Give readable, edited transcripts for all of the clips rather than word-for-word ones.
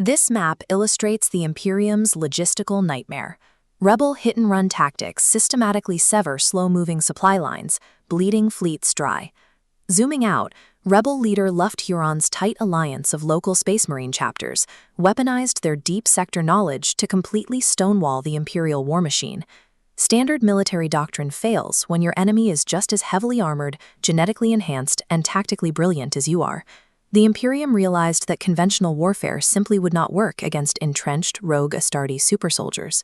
This map illustrates the Imperium's logistical nightmare. Rebel hit-and-run tactics systematically sever slow-moving supply lines, bleeding fleets dry. Zooming out, Rebel leader Lufgt Huron's tight alliance of local Space Marine chapters weaponized their deep sector knowledge to completely stonewall the Imperial war machine. Standard military doctrine fails when your enemy is just as heavily armored, genetically enhanced, and tactically brilliant as you are. The Imperium realized that conventional warfare simply would not work against entrenched, rogue Astartes supersoldiers.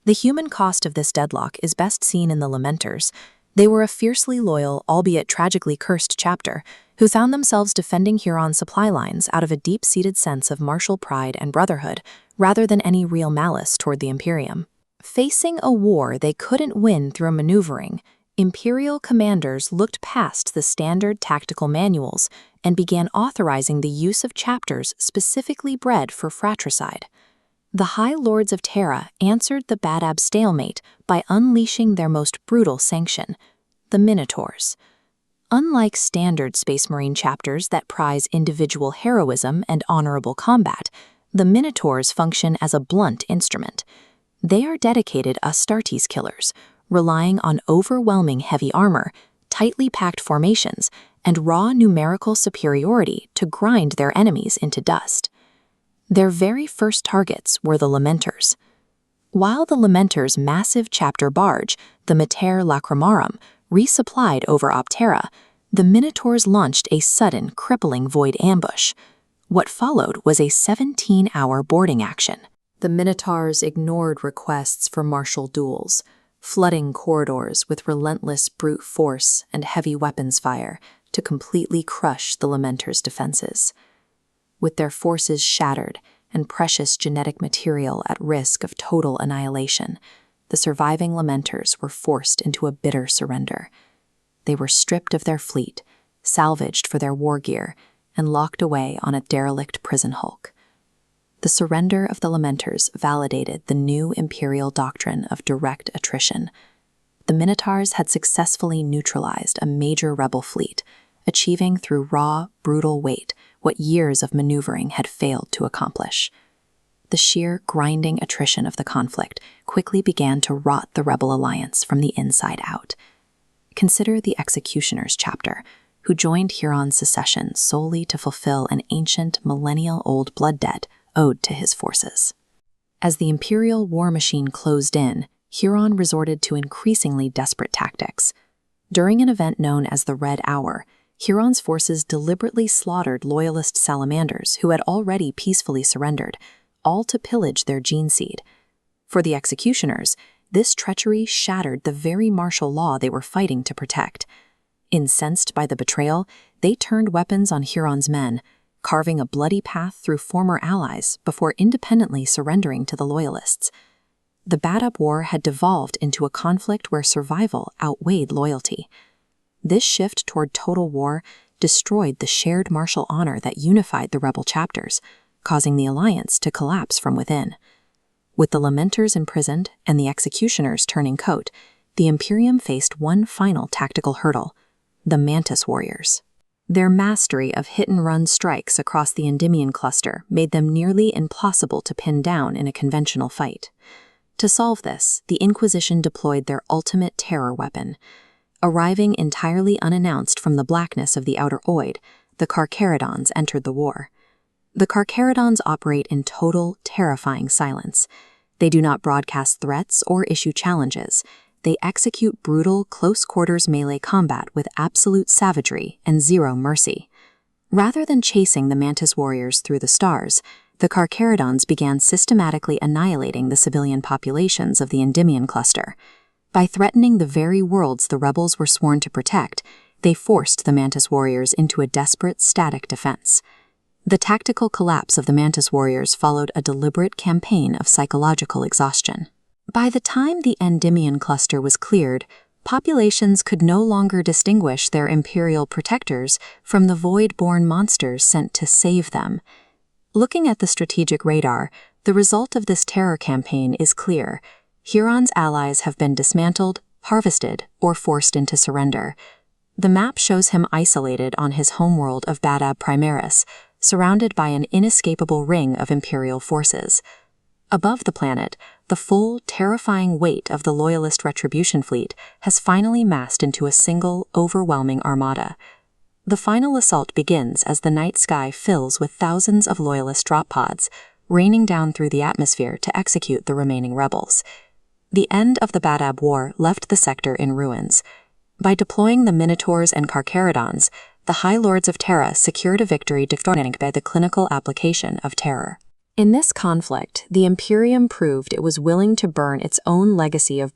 The human cost of this deadlock is best seen in the Lamenters. They were a fiercely loyal, albeit tragically cursed chapter, who found themselves defending Huron supply lines out of a deep-seated sense of martial pride and brotherhood, rather than any real malice toward the Imperium. Facing a war they couldn't win through maneuvering, Imperial commanders looked past the standard tactical manuals and began authorizing the use of chapters specifically bred for fratricide. The High Lords of Terra answered the Badab Stalemate by unleashing their most brutal sanction, the Minotaurs. Unlike standard Space Marine chapters that prize individual heroism and honorable combat, the Minotaurs function as a blunt instrument. They are dedicated Astartes killers, relying on overwhelming heavy armor, tightly packed formations, and raw numerical superiority to grind their enemies into dust. Their very first targets were the Lamenters. While the Lamenters' massive chapter barge, the Mater Lacrimarum, resupplied over Terra, the Minotaurs launched a sudden, crippling void ambush. What followed was a 17-hour boarding action. The Minotaurs ignored requests for martial duels, flooding corridors with relentless brute force and heavy weapons fire to completely crush the Lamenters' defenses. With their forces shattered and precious genetic material at risk of total annihilation, the surviving Lamenters were forced into a bitter surrender. They were stripped of their fleet, salvaged for their war gear, and locked away on a derelict prison hulk. The surrender of the Lamenters validated the new Imperial doctrine of direct attrition. The Minotaurs had successfully neutralized a major rebel fleet, achieving through raw, brutal weight what years of maneuvering had failed to accomplish. The sheer grinding attrition of the conflict quickly began to rot the rebel alliance from the inside out. Consider the Executioners chapter, who joined Huron's secession solely to fulfill an ancient, millennial-old blood debt owed to his forces. As the Imperial war machine closed in, Huron resorted to increasingly desperate tactics. During an event known as the Red Hour, Huron's forces deliberately slaughtered loyalist salamanders who had already peacefully surrendered, all to pillage their gene seed. For the Executioners, this treachery shattered the very martial law they were fighting to protect. Incensed by the betrayal, they turned weapons on Huron's men, carving a bloody path through former allies before independently surrendering to the Loyalists. The Badab War had devolved into a conflict where survival outweighed loyalty. This shift toward total war destroyed the shared martial honor that unified the rebel chapters, causing the alliance to collapse from within. With the Lamenters imprisoned and the Executioners turning coat, the Imperium faced one final tactical hurdle: the Mantis Warriors. Their mastery of hit-and-run strikes across the Endymion cluster made them nearly impossible to pin down in a conventional fight. To solve this, the Inquisition deployed their ultimate terror weapon. Arriving entirely unannounced from the blackness of the Outer Oid, the Carcharodons entered the war. The Carcharodons operate in total, terrifying silence. They do not broadcast threats or issue challenges. They execute brutal, close-quarters melee combat with absolute savagery and zero mercy. Rather than chasing the Mantis Warriors through the stars, the Carcharodons began systematically annihilating the civilian populations of the Endymion cluster. By threatening the very worlds the rebels were sworn to protect, they forced the Mantis Warriors into a desperate, static defense. The tactical collapse of the Mantis Warriors followed a deliberate campaign of psychological exhaustion. By the time the Endymion cluster was cleared, populations could no longer distinguish their Imperial protectors from the void-born monsters sent to save them. Looking at the strategic radar, the result of this terror campaign is clear. Huron's allies have been dismantled, harvested, or forced into surrender. The map shows him isolated on his homeworld of Badab Primaris, surrounded by an inescapable ring of Imperial forces. Above the planet, the full, terrifying weight of the Loyalist Retribution fleet has finally massed into a single, overwhelming armada. The final assault begins as the night sky fills with thousands of Loyalist drop pods, raining down through the atmosphere to execute the remaining rebels. The end of the Badab War left the sector in ruins. By deploying the Minotaurs and Carcharodons, the High Lords of Terra secured a victory defined by the clinical application of terror. In this conflict, the Imperium proved it was willing to burn its own legacy of